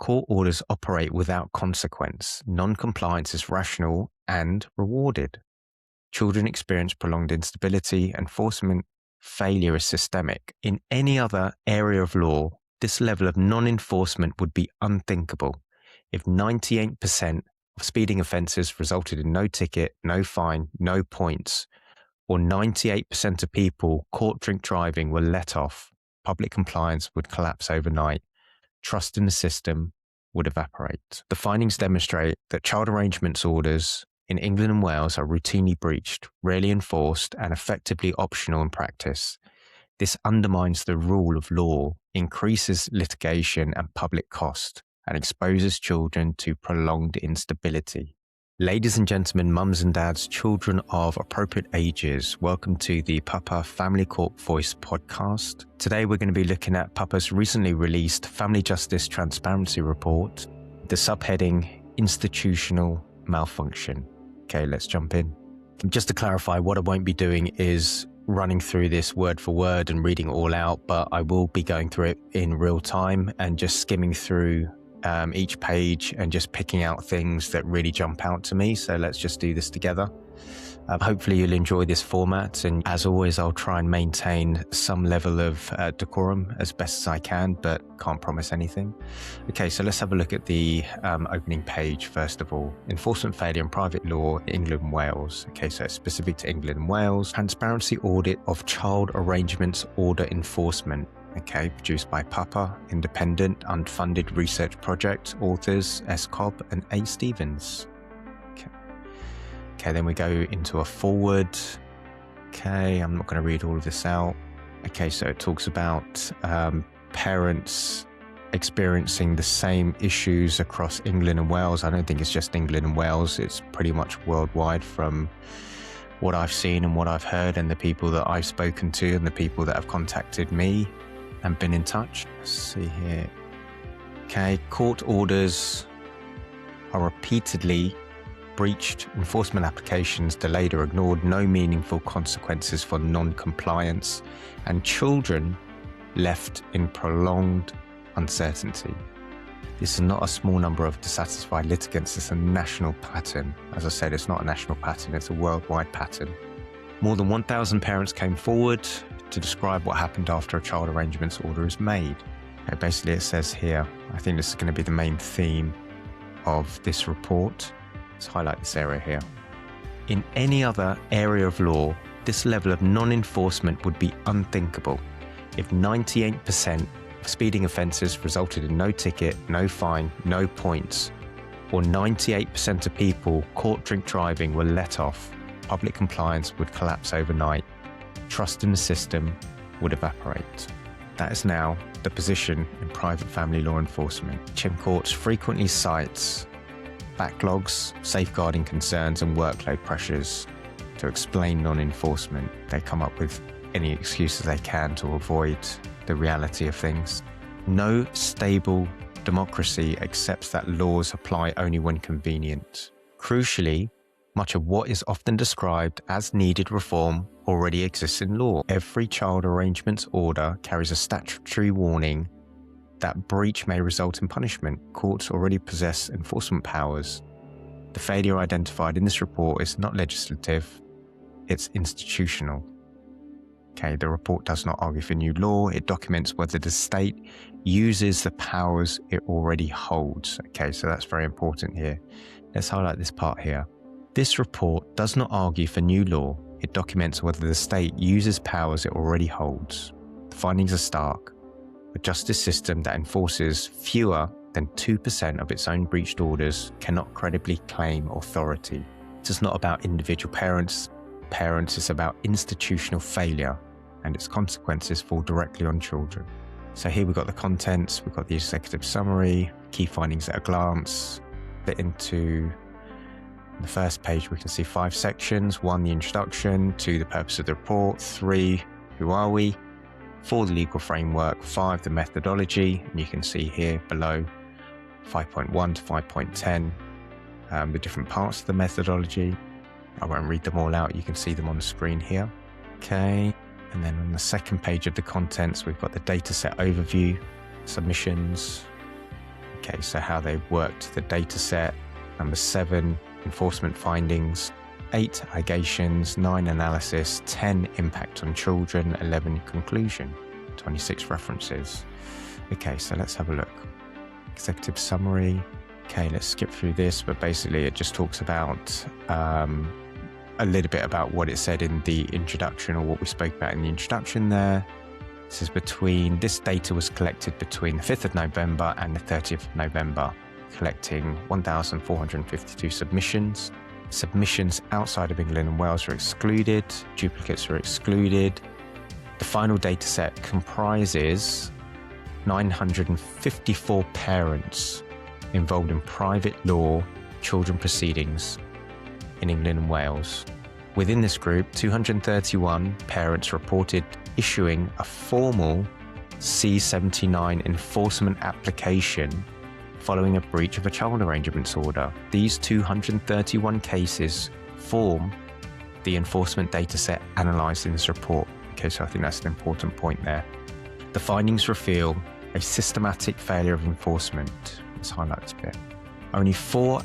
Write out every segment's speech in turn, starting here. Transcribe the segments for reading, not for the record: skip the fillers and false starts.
Court orders operate without consequence. Non-compliance is rational and rewarded. Children experience prolonged instability. Enforcement failure is systemic. In any other area of law, this level of non-enforcement would be unthinkable. If 98% of speeding offences resulted in no ticket, no fine, no points, or 98% of people caught drink driving were let off, public compliance would collapse overnight. Trust in the system would evaporate. The findings demonstrate that child arrangements orders in England and Wales are routinely breached, rarely enforced, and effectively optional in practice. This undermines the rule of law, increases litigation and public cost, and exposes children to prolonged instability. Ladies and gentlemen, mums and dads, children of appropriate ages, welcome to the Papa Family Court Voice podcast. Today we're going to be looking at Papa's recently released Family Justice Transparency Report, the subheading Institutional Malfunction. Okay, let's jump in. Just to clarify, what I won't be doing is running through this word for word and reading it all out, but I will be going through it in real time and just skimming through each page and just picking out things that really jump out to me. So let's just do this together. Hopefully you'll enjoy this format, and as always I'll try and maintain some level of decorum as best as I can, but can't promise anything. Okay, so let's have a look at the opening page first of all. Enforcement failure in private law, England and Wales. Okay, so it's specific to England and Wales. Transparency audit of child arrangements order enforcement. Okay, produced by Papa, independent, unfunded research project, authors S. Cobb and A. Stevens. Okay, then we go into a forward. Okay, I'm not going to read all of this out. Okay, so it talks about parents experiencing the same issues across England and Wales. I don't think it's just England and Wales, it's pretty much worldwide from what I've seen and what I've heard, and the people that I've spoken to and the people that have contacted me and been in touch. Let's see here. Okay, court orders are repeatedly breached, enforcement applications delayed or ignored, no meaningful consequences for non-compliance, and children left in prolonged uncertainty. This is not a small number of dissatisfied litigants, it's a national pattern. As I said, it's not a national pattern, it's a worldwide pattern. More than 1,000 parents came forward to describe what happened after a child arrangements order is made. Okay, basically it says here, I think this is going to be the main theme of this report. Let's highlight this area here. In any other area of law, this level of non-enforcement would be unthinkable. If 98% of speeding offences resulted in no ticket, no fine, no points, or 98% of people caught drink driving were let off, public compliance would collapse overnight. Trust in the system would evaporate. That is now the position in private family law enforcement. Chim Courts frequently cites backlogs, safeguarding concerns and workload pressures to explain non-enforcement. They come up with any excuses they can to avoid the reality of things. No stable democracy accepts that laws apply only when convenient. Crucially, much of what is often described as needed reform already exists in law. Every child arrangements order carries a statutory warning that breach may result in punishment. Courts already possess enforcement powers. The failure identified in this report is not legislative, it's institutional. Okay, the report does not argue for new law, it documents whether the state uses the powers it already holds. Okay, so that's very important here. Let's highlight this part here. This report does not argue for new law, it documents whether the state uses powers it already holds. The findings are stark. A justice system that enforces fewer than 2% of its own breached orders cannot credibly claim authority. It's not about individual parents, it's about institutional failure, and its consequences fall directly on children. So here we've got the contents, we've got the executive summary, key findings at a glance, bit into the first page we can see 5 sections. 1, the introduction. 2, the purpose of the report. 3, who are we? 4, the legal framework. 5, the methodology, and you can see here below 5.1 to 5.10 the different parts of the methodology. I won't read them all out, you can see them on the screen here. Okay, and then on the second page of the contents we've got the dataset overview, submissions, Okay, so how they worked the data set. Number 7, enforcement findings. 8, allegations. 9, analysis. 10, impact on children. 11, conclusion. 26 references. Okay, so let's have a look. Executive summary. Okay, let's skip through this, but basically it just talks about a little bit about what it said in the introduction, or what we spoke about in the introduction there. It says this data was collected between the 5th of November and the 30th of November, collecting 1,452 submissions. Submissions outside of England and Wales are excluded, duplicates are excluded. The final data set comprises 954 parents involved in private law children proceedings in England and Wales. Within this group, 231 parents reported issuing a formal C-79 enforcement application following a breach of a child arrangements order. These 231 cases form the enforcement data set analysed in this report. Okay, so I think that's an important point there. The findings reveal a systematic failure of enforcement. Let's highlight this bit. Only 4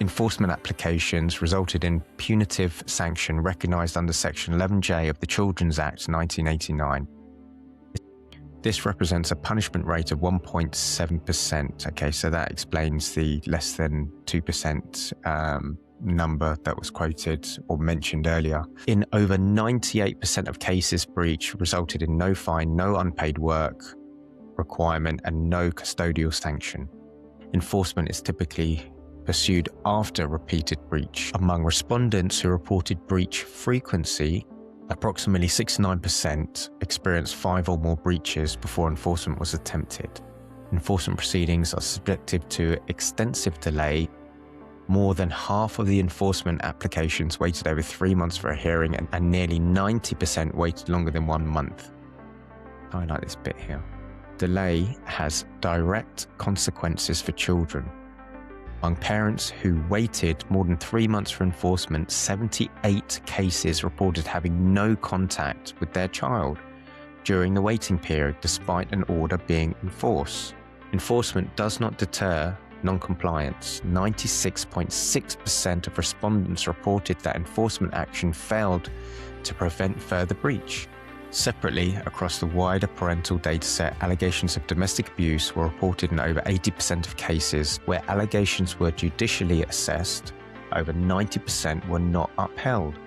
enforcement applications resulted in punitive sanction recognised under Section 11J of the Children's Act 1989. This represents a punishment rate of 1.7%. Okay, so that explains the less than 2% number that was quoted or mentioned earlier. In over 98% of cases, breach resulted in no fine, no unpaid work requirement, and no custodial sanction. Enforcement is typically pursued after repeated breach. Among respondents who reported breach frequency, approximately 69% experienced 5 or more breaches before enforcement was attempted. Enforcement proceedings are subjected to extensive delay. More than half of the enforcement applications waited over 3 months for a hearing, and nearly 90% waited longer than 1 month. I highlight this bit here. Delay has direct consequences for children. Among parents who waited more than 3 months for enforcement, 78 cases reported having no contact with their child during the waiting period, despite an order being enforced. Enforcement does not deter non-compliance. 96.6% of respondents reported that enforcement action failed to prevent further breach. Separately, across the wider parental dataset, allegations of domestic abuse were reported in over 80% of cases. Where allegations were judicially assessed, over 90% were not upheld,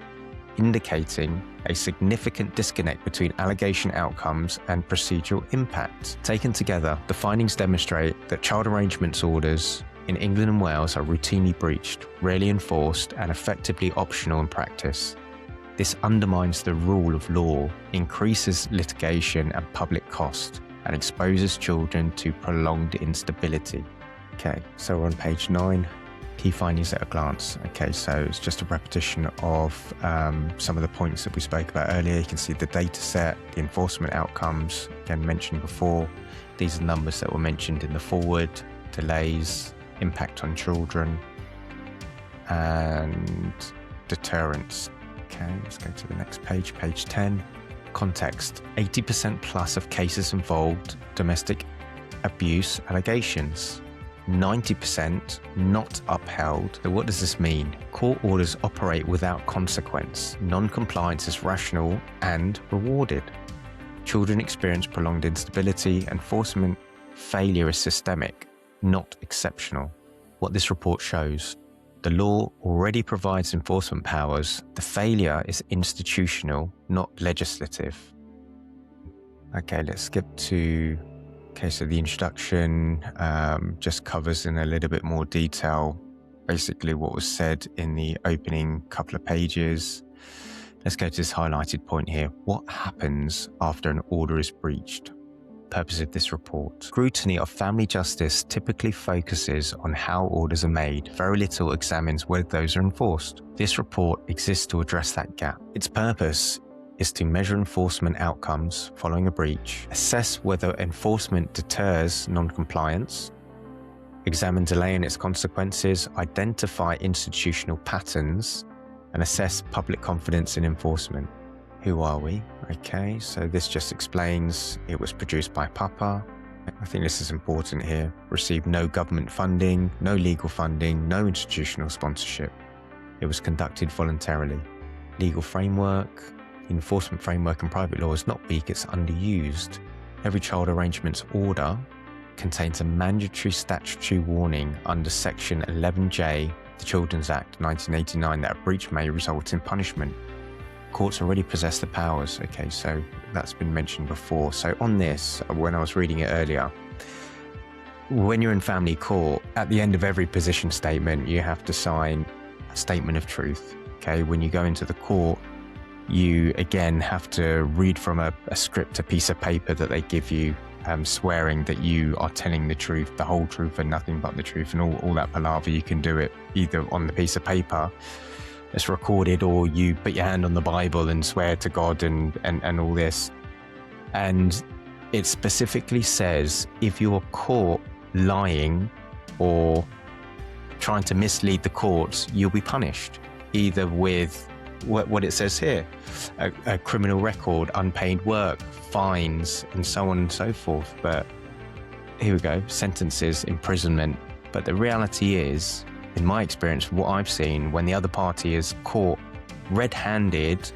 indicating a significant disconnect between allegation outcomes and procedural impact. Taken together, the findings demonstrate that child arrangements orders in England and Wales are routinely breached, rarely enforced, and effectively optional in practice. This undermines the rule of law, increases litigation and public cost, and exposes children to prolonged instability. Okay, so we're on page 9. Key findings at a glance. Okay, so it's just a repetition of some of the points that we spoke about earlier. You can see the data set, the enforcement outcomes, again mentioned before. These are numbers that were mentioned in the forward, delays, impact on children, and deterrence. Okay, let's go to the next page, page 10. Context. 80% plus of cases involved domestic abuse allegations. 90% not upheld. So what does this mean? Court orders operate without consequence. Non-compliance is rational and rewarded. Children experience prolonged instability. Enforcement failure is systemic, not exceptional. What this report shows: the law already provides enforcement powers. The failure is institutional, not legislative. Okay, let's skip to... Okay, so the introduction just covers in a little bit more detail basically what was said in the opening couple of pages. Let's go to this highlighted point here. What happens after an order is breached? Purpose of this report. Scrutiny of family justice typically focuses on how orders are made. Very little examines whether those are enforced. This report exists to address that gap. Its purpose is to measure enforcement outcomes following a breach, assess whether enforcement deters non-compliance, examine delay and its consequences, identify institutional patterns, and assess public confidence in enforcement. Who are we? Okay, so this just explains it was produced by Papa. I think this is important here. Received no government funding, no legal funding, no institutional sponsorship. It was conducted voluntarily. Legal framework, enforcement framework in private law is not weak, it's underused. Every child arrangements order contains a mandatory statutory warning under Section 11J, the Children's Act 1989, that a breach may result in punishment. Courts already possess the powers. Okay, so that's been mentioned before. So on this, when I was reading it earlier, when you're in family court, at the end of every position statement, you have to sign a statement of truth. Okay, when you go into the court, you again have to read from a script, a piece of paper that they give you, swearing that you are telling the truth, the whole truth and nothing but the truth, and all that palaver. You can do it either on the piece of paper that's recorded, or you put your hand on the Bible and swear to God and all this. And it specifically says if you're caught lying or trying to mislead the courts, you'll be punished, either with what it says here, a criminal record, unpaid work, fines, and so on and so forth. But here we go, sentences, imprisonment. But the reality is, in my experience, what I've seen, when the other party is caught red-handed,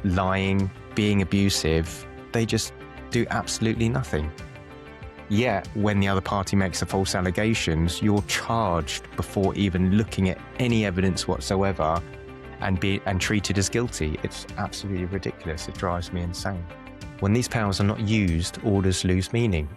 lying, being abusive, they just do absolutely nothing. Yet, when the other party makes the false allegations, you're charged before even looking at any evidence whatsoever and treated as guilty. It's absolutely ridiculous. It drives me insane. When these powers are not used, orders lose meaning.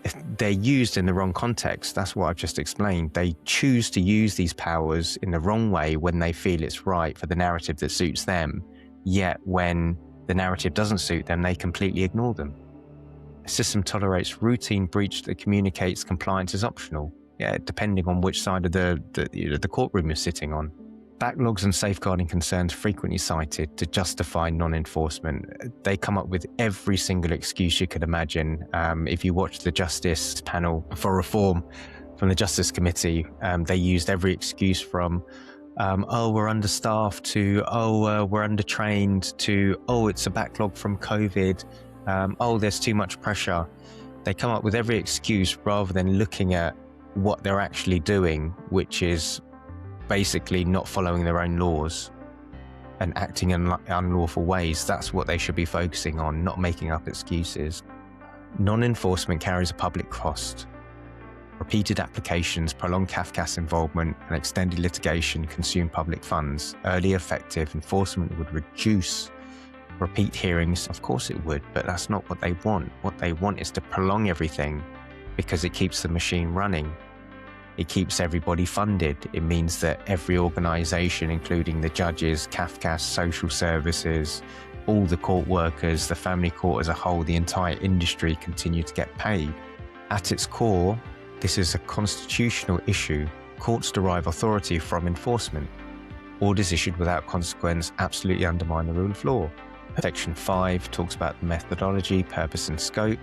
If they're used in the wrong context, that's what I've just explained. They choose to use these powers in the wrong way when they feel it's right for the narrative that suits them. Yet when the narrative doesn't suit them, they completely ignore them. A system tolerates routine breach that communicates compliance is optional, depending on which side of the courtroom you're sitting on. Backlogs and safeguarding concerns frequently cited to justify non-enforcement. They come up with every single excuse you could imagine. If you watch the Justice panel for reform from the Justice Committee, they used every excuse from, we're understaffed, to, we're undertrained, to, it's a backlog from COVID, there's too much pressure. They come up with every excuse rather than looking at what they're actually doing, which is basically not following their own laws and acting in unlawful ways. That's what they should be focusing on, not making up excuses. Non-enforcement carries a public cost. Repeated applications, prolonged CAFCAS involvement, and extended litigation consume public funds. Early effective enforcement would reduce repeat hearings. Of course it would, but that's not what they want. What they want is to prolong everything because it keeps the machine running. It keeps everybody funded. It means that every organisation, including the judges, CAFCAS, social services, all the court workers, the family court as a whole, the entire industry continue to get paid. At its core, this is a constitutional issue. Courts derive authority from enforcement. Orders issued without consequence absolutely undermine the rule of law. Section 5 talks about the methodology, purpose and scope.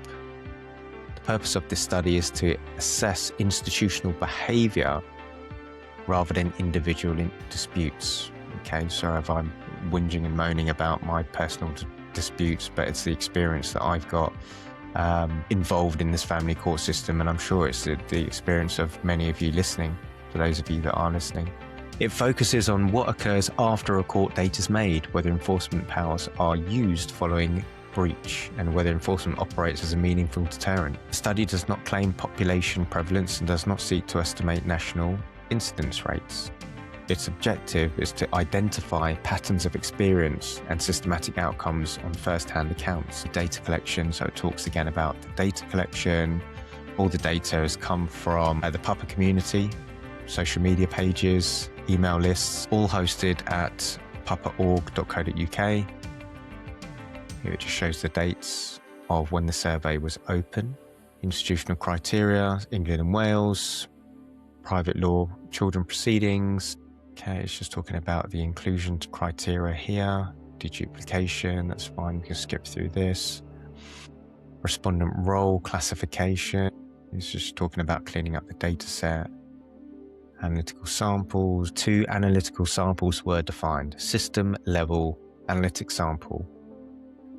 The purpose of this study is to assess institutional behaviour rather than individual disputes. Okay, sorry if I'm whinging and moaning about my personal disputes, but it's the experience that I've got involved in this family court system, and I'm sure it's the experience of many of you listening, for those of you that are listening. It focuses on what occurs after a court date is made, whether enforcement powers are used following breach, and whether enforcement operates as a meaningful deterrent. The study does not claim population prevalence and does not seek to estimate national incidence rates. Its objective is to identify patterns of experience and systematic outcomes on first-hand accounts. Data collection, so it talks again about the data collection. All the data has come from the Papa community, social media pages, email lists, all hosted at papa.org.co.uk. Here it just shows the dates of when the survey was open. Institutional criteria, England and Wales, private law, children proceedings. Okay, it's just talking about the inclusion criteria here. Deduplication, that's fine, we can skip through this. Respondent role, classification. It's just talking about cleaning up the data set. Analytical samples, 2 analytical samples were defined. System level analytic sample.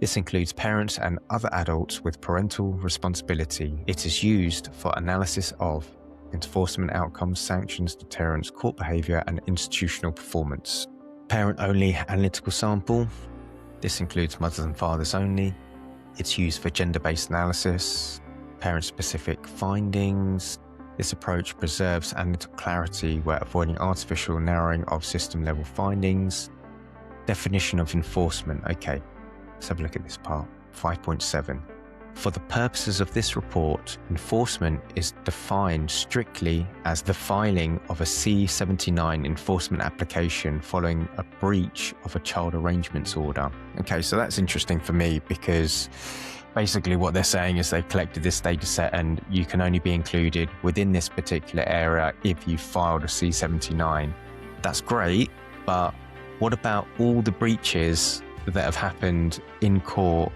This includes parents and other adults with parental responsibility. It is used for analysis of enforcement outcomes, sanctions, deterrence, court behaviour, and institutional performance. Parent-only analytical sample. This includes mothers and fathers only. It's used for gender-based analysis, parent-specific findings. This approach preserves analytical clarity while avoiding artificial narrowing of system-level findings. Definition of enforcement. Okay, let's have a look at this part. 5.7. For the purposes of this report, enforcement is defined strictly as the filing of a C-79 enforcement application following a breach of a child arrangements order. Okay, so that's interesting for me because basically what they're saying is they've collected this data set and you can only be included within this particular area if you filed a C-79. That's great, but what about all the breaches that have happened in court?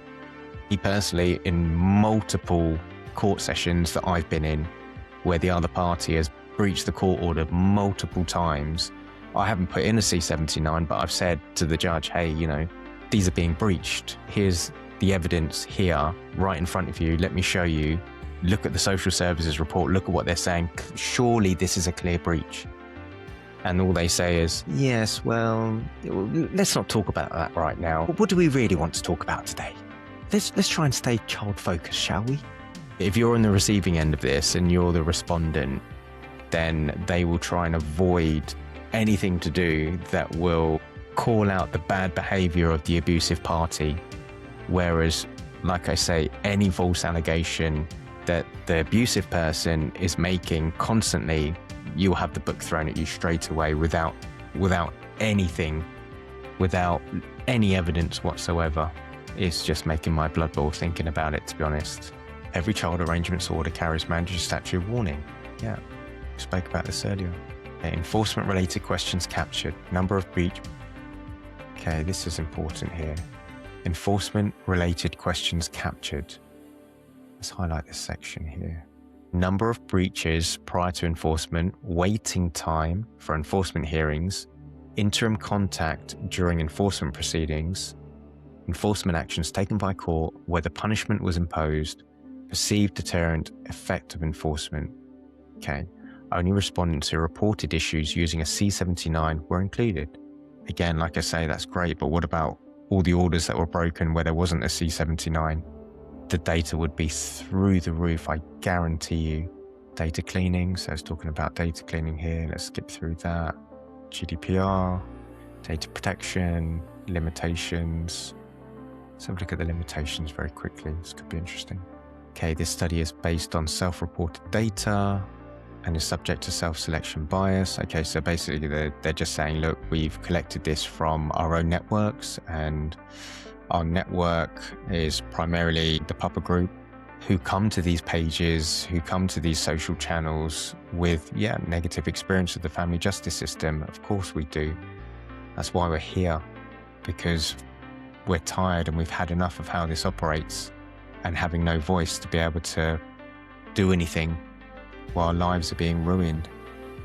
Me personally, in multiple court sessions that I've been in, where the other party has breached the court order multiple times, I haven't put in a C-79, but I've said to the judge, hey, these are being breached. Here's the evidence here, right in front of you. Let me show you. Look at the social services report. Look at what they're saying. Surely this is a clear breach. And all they say is, yes, well, let's not talk about that right now. What do we really want to talk about today? Let's try and stay child-focused, shall we? If you're on the receiving end of this and you're the respondent, then they will try and avoid anything to do that will call out the bad behaviour of the abusive party. Whereas, like I say, any false allegation that the abusive person is making constantly, you'll have the book thrown at you straight away without anything, without any evidence whatsoever. It's just making my blood boil thinking about it, to be honest. Every child arrangements order carries mandatory statutory warning. Yeah, we spoke about this earlier. Okay, enforcement-related questions captured. Number of breach. Okay, this is important here. Enforcement-related questions captured. Let's highlight this section here. Number of breaches prior to enforcement, waiting time for enforcement hearings, interim contact during enforcement proceedings, enforcement actions taken by court, whether punishment was imposed, perceived deterrent effect of enforcement. Okay, only respondents who reported issues using a C-79 were included. Again, like I say, that's great, but what about all the orders that were broken where there wasn't a C-79? The data would be through the roof, I guarantee you. Data cleaning, so it's talking about data cleaning here. Let's skip through that. GDPR, data protection, limitations. Let's have a look at the limitations very quickly. This could be interesting. Okay, this study is based on self-reported data and is subject to self-selection bias. Okay, so basically they're just saying, look, we've collected this from our own networks, and our network is primarily the papa group who come to these pages, who come to these social channels with, negative experience of the family justice system. Of course we do. That's why we're here, because we're tired and we've had enough of how this operates and having no voice to be able to do anything while lives are being ruined,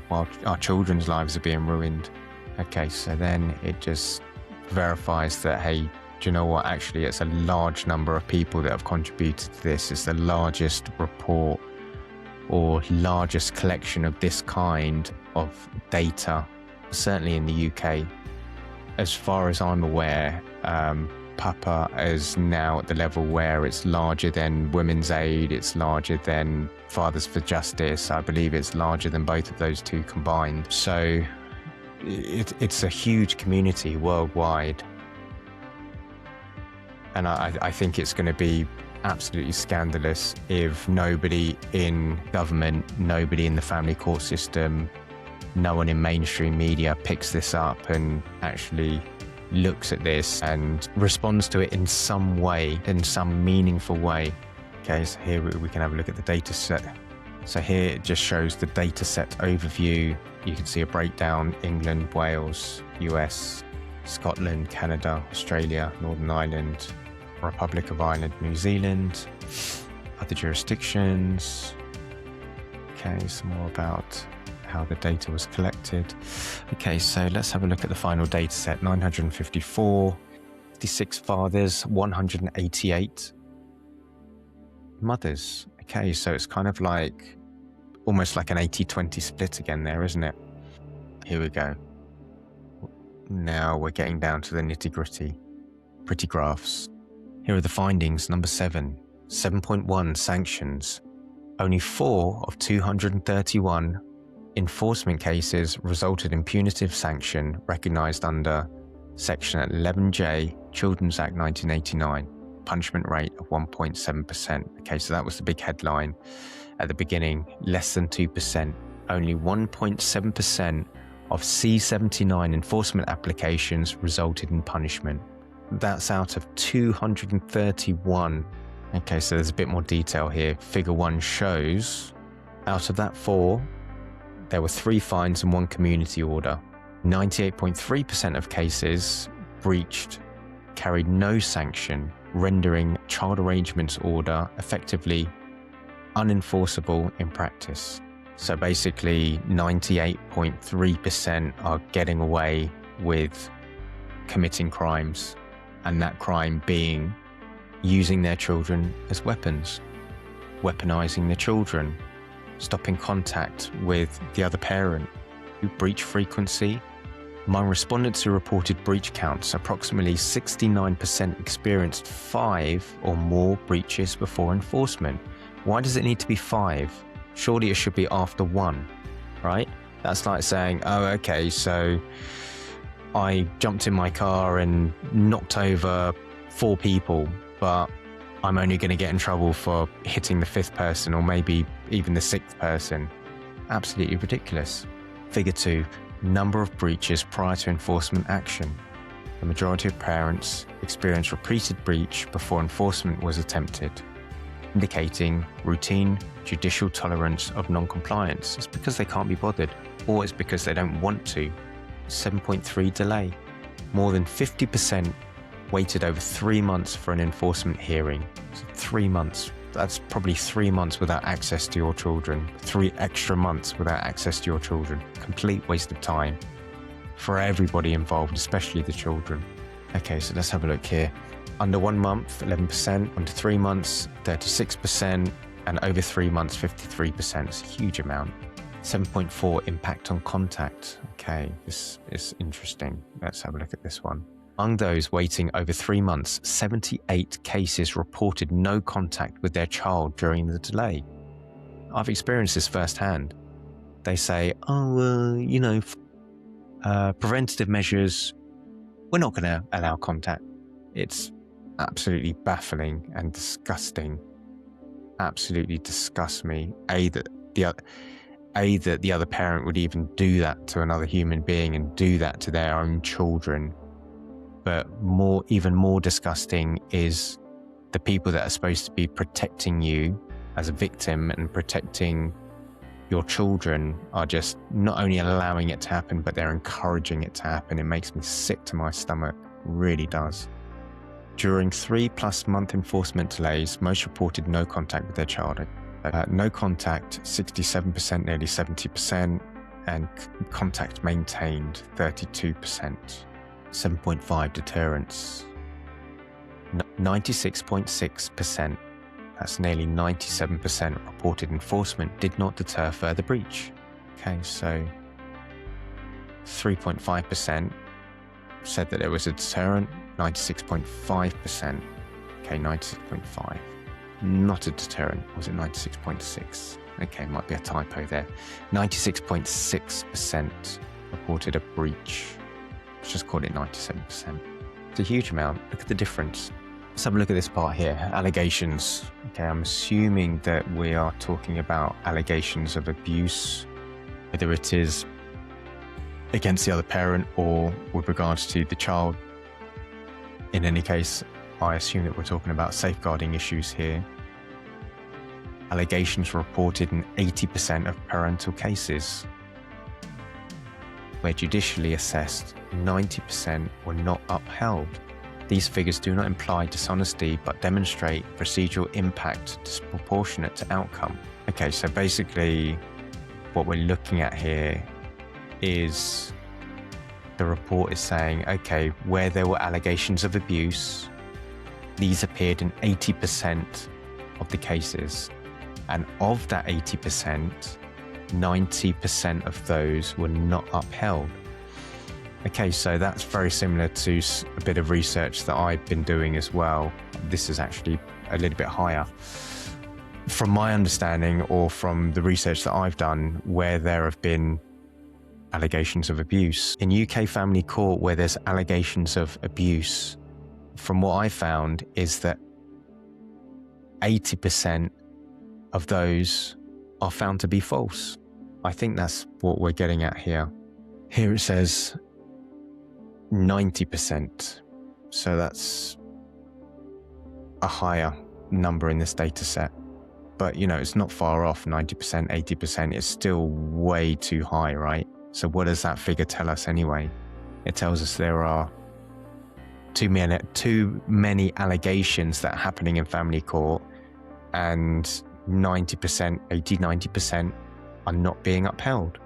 while our children's lives are being ruined. Okay, so then it just verifies that, hey, do you know what? Actually, it's a large number of people that have contributed to this. It's the largest report or largest collection of this kind of data, certainly in the UK. As far as I'm aware, Papa is now at the level where it's larger than Women's Aid, it's larger than Fathers for Justice. I believe it's larger than both of those two combined. So it's a huge community worldwide. And I think it's going to be absolutely scandalous if nobody in government, nobody in the family court system, no one in mainstream media picks this up and actually looks at this and responds to it in some way, in some meaningful way. Okay, so here we can have a look at the data set. So here it just shows the data set overview. You can see a breakdown: England, Wales, US, Scotland, Canada, Australia, Northern Ireland, Republic of Ireland, New Zealand, other jurisdictions. Okay, some more about how the data was collected. Okay, so let's have a look at the final data set, 954. 56 fathers, 188 mothers. Okay, so it's kind of like almost like an 80-20 split again there, isn't it? Here we go. Now we're getting down to the nitty-gritty. Pretty graphs. Here are the findings. Number 7, 7.1 sanctions. Only 4 of 231 enforcement cases resulted in punitive sanction recognised under Section 11J, Children's Act 1989, punishment rate of 1.7%. Okay, so that was the big headline at the beginning, less than 2%. Only 1.7% of C79 enforcement applications resulted in punishment. That's out of 231. Okay, so there's a bit more detail here. Figure 1 shows, out of that 4, there were 3 fines and 1 community order. 98.3% of cases breached carried no sanction, rendering child arrangements order effectively unenforceable in practice. So basically 98.3% are getting away with committing crimes, and that crime being using their children as weapons, weaponizing their children, stopping contact with the other parent. Breach frequency. Among respondents who reported breach counts, approximately 69% experienced 5 or more breaches before enforcement. Why does it need to be 5? Surely it should be after 1, right? That's like saying, oh, okay, so I jumped in my car and knocked over 4 people, but I'm only going to get in trouble for hitting the 5th person or maybe even the 6th person. Absolutely ridiculous. Figure 2, number of breaches prior to enforcement action. The majority of parents experienced repeated breach before enforcement was attempted, indicating routine judicial tolerance of non-compliance. It's because they can't be bothered, or it's because they don't want to. 7.3 delay. More than 50% waited over 3 months for an enforcement hearing. So 3 months. That's probably 3 months without access to your children. 3 extra months without access to your children. Complete waste of time for everybody involved, especially the children. Okay, so let's have a look here. Under 1 month, 11%. Under 3 months, 36%. And over 3 months, 53%. It's a huge amount. 7.4 impact on contact. Okay, this is interesting. Let's have a look at this one. Among those waiting over 3 months, 78 cases reported no contact with their child during the delay. I've experienced this firsthand. They say, preventative measures, we're not going to allow contact. It's absolutely baffling and disgusting. Absolutely disgusts me. That the other parent would even do that to another human being and do that to their own children. But even more disgusting is the people that are supposed to be protecting you as a victim and protecting your children are just not only allowing it to happen, but they're encouraging it to happen. It makes me sick to my stomach. It really does. During 3+ month enforcement delays, most reported no contact with their child. No contact, 67%, nearly 70%, and contact maintained, 32%. 7.5 deterrence, 96.6%, that's nearly 97% reported enforcement did not deter further breach. Okay, so 3.5% said that there was a deterrent, 96.5%, okay, 96.5, not a deterrent, was it 96.6? Okay, might be a typo there. 96.6% reported a breach. Let's just call it 97%. It's a huge amount. Look at the difference. Let's have a look at this part here. Allegations. Okay, I'm assuming that we are talking about allegations of abuse, whether it is against the other parent or with regards to the child. In any case, I assume that we're talking about safeguarding issues here. Allegations were reported in 80% of parental cases, where judicially assessed 90% were not upheld. These figures do not imply dishonesty, but demonstrate procedural impact disproportionate to outcome. Okay, so basically what we're looking at here is the report is saying, okay, where there were allegations of abuse, these appeared in 80% of the cases. And of that 80%, 90% of those were not upheld. Okay, so that's very similar to a bit of research that I've been doing as well. This is actually a little bit higher. From my understanding, or from the research that I've done, where there have been allegations of abuse. In UK family court, where there's allegations of abuse, from what I found is that 80% of those are found to be false. I think that's what we're getting at here. Here it says 90%. So that's a higher number in this data set. But, you know, it's not far off. 90%, 80% is still way too high, right? So what does that figure tell us anyway? It tells us there are too many allegations that are happening in family court, and 90%, 80, 90% are not being upheld.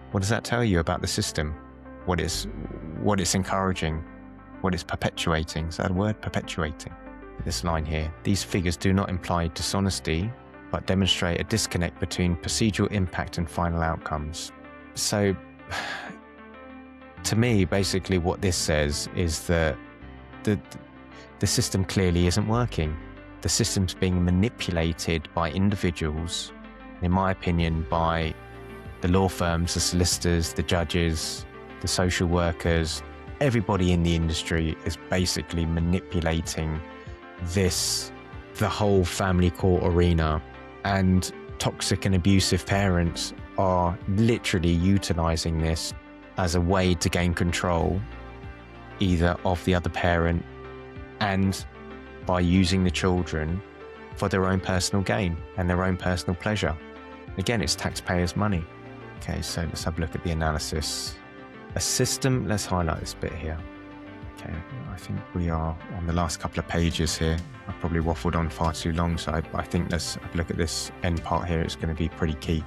What does that tell you about the system? What it's encouraging, what it's perpetuating? Is that a word? Perpetuating. This line here. These figures do not imply dishonesty, but demonstrate a disconnect between procedural impact and final outcomes. So, to me, basically what this says is that the system clearly isn't working. The system's being manipulated by individuals, in my opinion, by the law firms, the solicitors, the judges, the social workers. Everybody in the industry is basically manipulating the whole family court arena, and toxic and abusive parents are literally utilizing this as a way to gain control either of the other parent and by using the children for their own personal gain and their own personal pleasure. Again, it's taxpayers' money. Okay, so let's have a look at the analysis. A system, let's highlight this bit here. Okay, I think we are on the last couple of pages here. I probably waffled on far too long, so I think let's have a look at this end part here. It's going to be pretty key.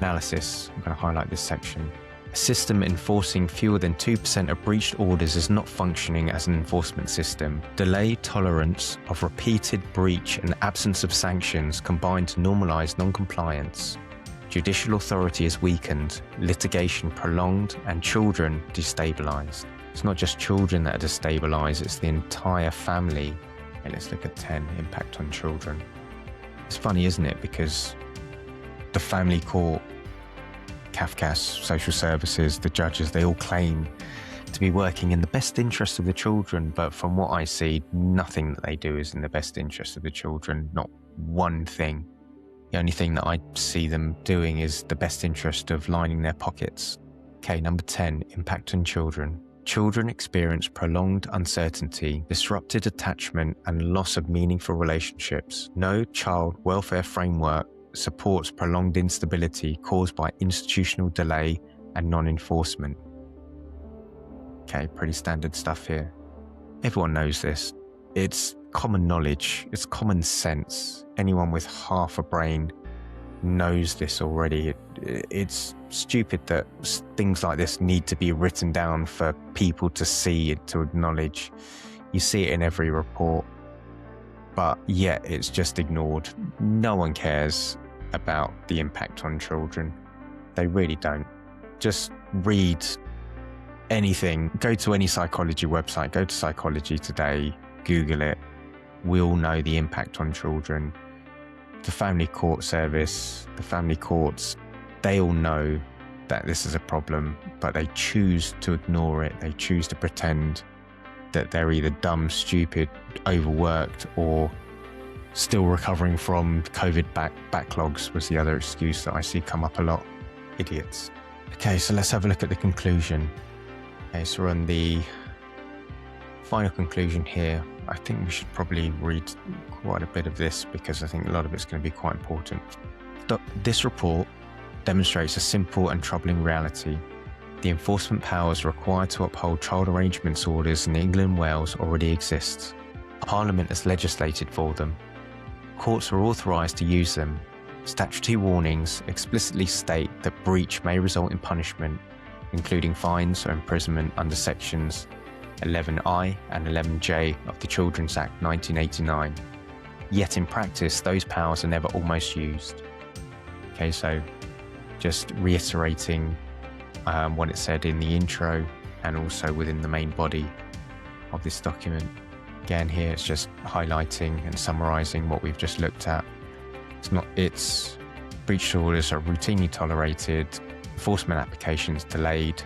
Analysis, I'm going to highlight this section. A system enforcing fewer than 2% of breached orders is not functioning as an enforcement system. Delay, tolerance of repeated breach and absence of sanctions combine to normalize non-compliance. Judicial authority is weakened, litigation prolonged, and children destabilized. It's not just children that are destabilized, it's the entire family. Okay, let's look at 10, impact on children. It's funny, isn't it? Because the family court, CAFCAS, social services, the judges, they all claim to be working in the best interest of the children, but from what I see, nothing that they do is in the best interest of the children, not one thing. The only thing that I see them doing is the best interest of lining their pockets. Okay, number 10, impact on children. Children experience prolonged uncertainty, disrupted attachment, and loss of meaningful relationships. No child welfare framework supports prolonged instability caused by institutional delay and non-enforcement. Okay, pretty standard stuff here. Everyone knows this. It's common knowledge. It's common sense. Anyone with half a brain knows this already. It's stupid that things like this need to be written down for people to see and to acknowledge. You see it in every report, but yet it's just ignored. No one cares about the impact on children. They really don't. Just read anything. Go to any psychology website. Go to Psychology Today. Google it. We all know the impact on children. The family court service, the family courts, they all know that this is a problem, but they choose to ignore it. They choose to pretend that they're either dumb, stupid, overworked, or still recovering from COVID backlogs was the other excuse that I see come up a lot. Idiots. Okay, so let's have a look at the conclusion. Okay, so we're on the final conclusion here. I think we should probably read quite a bit of this because I think a lot of it's going to be quite important. This report demonstrates a simple and troubling reality. The enforcement powers required to uphold child arrangements orders in England and Wales already exist. Parliament has legislated for them. Courts are authorised to use them. Statutory warnings explicitly state that breach may result in punishment, including fines or imprisonment under sections 11I and 11J of the Children's Act 1989. Yet in practice, those powers are never almost used. Okay, so just reiterating what it said in the intro and also within the main body of this document. Again, here it's just highlighting and summarizing what we've just looked at. It's breach orders are routinely tolerated, enforcement applications delayed,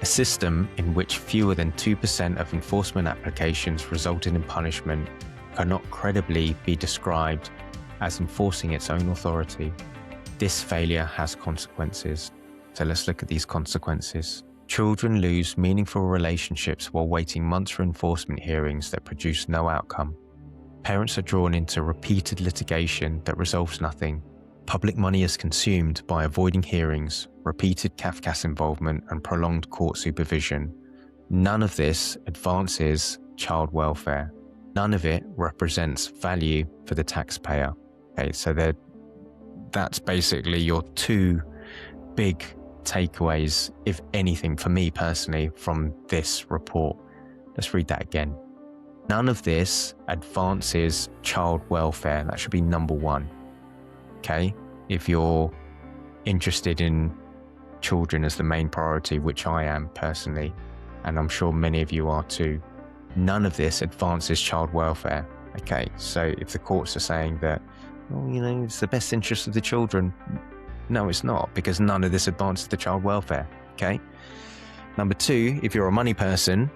a system in which fewer than 2% of enforcement applications resulting in punishment cannot credibly be described as enforcing its own authority. This failure has consequences. So let's look at these consequences. Children lose meaningful relationships while waiting months for enforcement hearings that produce no outcome. Parents are drawn into repeated litigation that resolves nothing. Public money is consumed by avoiding hearings, repeated CAFCAS involvement, and prolonged court supervision. None of this advances child welfare. None of it represents value for the taxpayer. Okay, so that's basically your two big takeaways, if anything, for me personally, from this report. Let's read that again. None of this advances child welfare. That should be number one. Okay, if you're interested in children as the main priority, which I am personally, and I'm sure many of you are too, none of this advances child welfare. Okay, so if the courts are saying that, well, it's the best interest of the children, no, it's not, because none of this advances the child welfare. Okay. Number two, if you're a money person,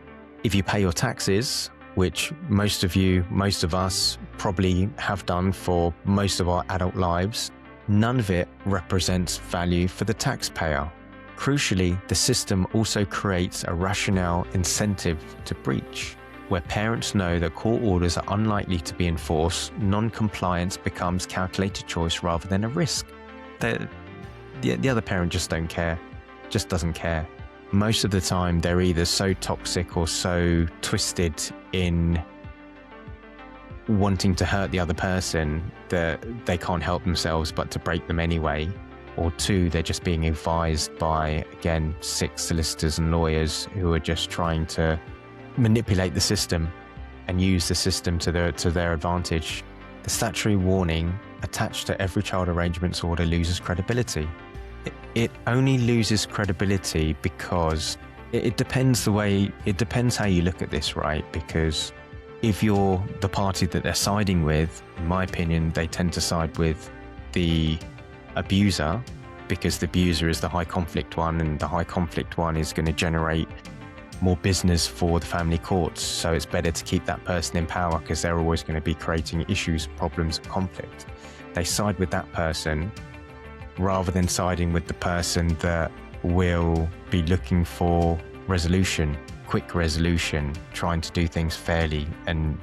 if you pay your taxes, which most of us probably have done for most of our adult lives, none of it represents value for the taxpayer. Crucially, the system also creates a rationale incentive to breach. Where parents know that court orders are unlikely to be enforced, non-compliance becomes calculated choice rather than a risk. The other parent just doesn't care. Most of the time, they're either so toxic or so twisted in wanting to hurt the other person that they can't help themselves but to break them anyway. Or two, they're just being advised by, again, sick solicitors and lawyers who are just trying to manipulate the system and use the system to their advantage. The statutory warning attached to every child arrangements order loses credibility. It only loses credibility because it depends how you look at this, right? Because if you're the party that they're siding with, in my opinion, they tend to side with the abuser, because the abuser is the high conflict one, and the high conflict one is going to generate more business for the family courts. So it's better to keep that person in power because they're always going to be creating issues, problems, and conflict. They side with that person rather than siding with the person that will be looking for resolution, quick resolution, trying to do things fairly and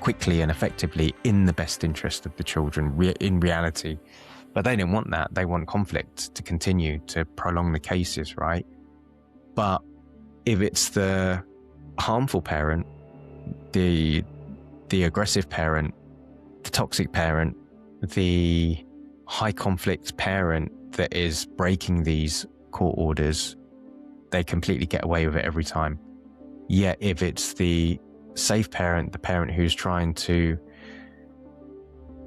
quickly and effectively in the best interest of the children in reality. But they don't want that. They want conflict to continue to prolong the cases, right? But if it's the harmful parent, the aggressive parent, the toxic parent, the high conflict parent that is breaking these court orders, they completely get away with it every time. Yet if it's the safe parent, the parent who's trying to,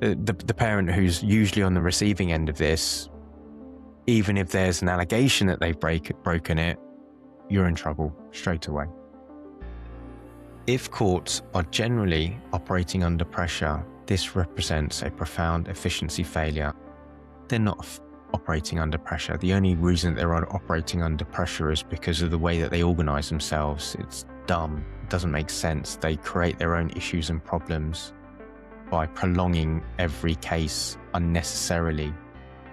the parent who's usually on the receiving end of this, even if there's an allegation that they've broken it, you're in trouble straight away. If courts are generally operating under pressure, this represents a profound efficiency failure. They're not operating under pressure. The only reason they're operating under pressure is because of the way that they organize themselves. It's dumb. It doesn't make sense. They create their own issues and problems by prolonging every case unnecessarily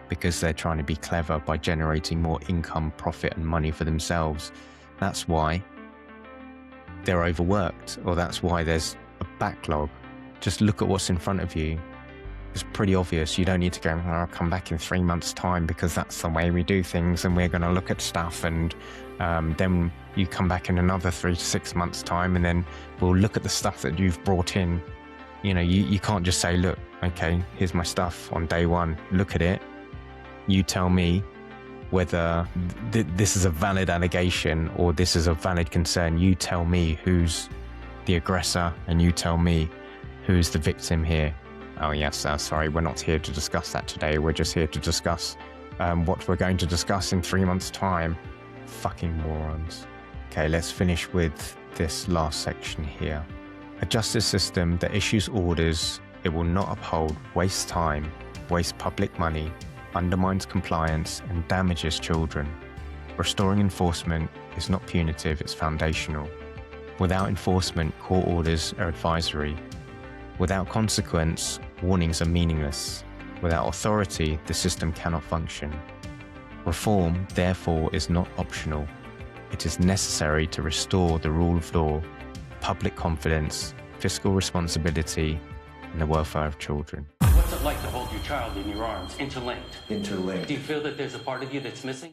because they're trying to be clever by generating more income, profit, and money for themselves. That's why they're overworked, or that's why there's a backlog. Just look at what's in front of you. It's pretty obvious. You don't need to go, I'll come back in 3 months' time because that's the way we do things and we're going to look at stuff, and then you come back in another 3 to 6 months' time and then we'll look at the stuff that you've brought in. You can't just say, look, okay, here's my stuff on day one, look at it. You tell me whether this is a valid allegation or this is a valid concern. You tell me who's the aggressor and you tell me who's the victim here. Oh yes, sorry, we're not here to discuss that today. We're just here to discuss what we're going to discuss in 3 months' time. Fucking morons. Okay, let's finish with this last section here. A justice system that issues orders it will not uphold wastes time, wastes public money, undermines compliance and damages children. Restoring enforcement is not punitive, it's foundational. Without enforcement, court orders are advisory. Without consequence, warnings are meaningless. Without authority, the system cannot function. Reform, therefore, is not optional. It is necessary to restore the rule of law, public confidence, fiscal responsibility, and the welfare of children. What's it like to hold your child in your arms, interlinked? Interlinked. Do you feel that there's a part of you that's missing?